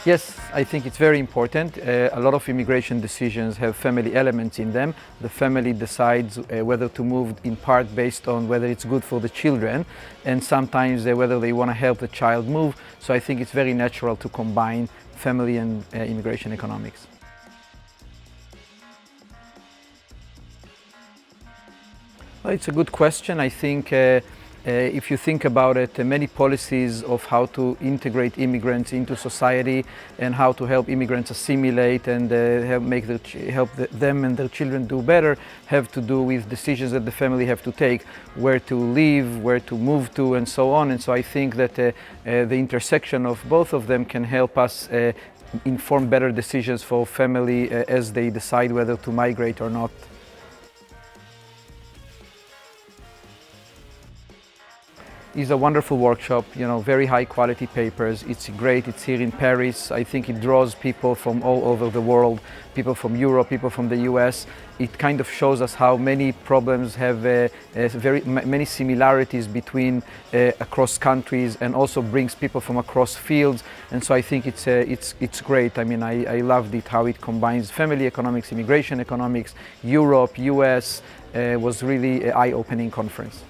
Yes, I think it's very important. A lot of immigration decisions have family elements in them. The family decides whether to move in part based on whether it's good for the children, and sometimes whether they want to help the child move. So I think it's very natural to combine family and immigration economics. Well, it's a good question. I think if you think about it, many policies of how to integrate immigrants into society and how to help immigrants assimilate and help them and their children do better have to do with decisions that the family have to take, where to live, where to move to, and so on. And so I think that the intersection of both of them can help us inform better decisions for family as they decide whether to migrate or not. It's a wonderful workshop, very high quality papers. It's great, it's here in Paris. I think it draws people from all over the world, people from Europe, people from the US. It kind of shows us how many problems have many similarities between across countries, and also brings people from across fields. And so I think it's great. I mean, I loved it, how it combines family economics, immigration economics, Europe, US. Was really an eye-opening conference.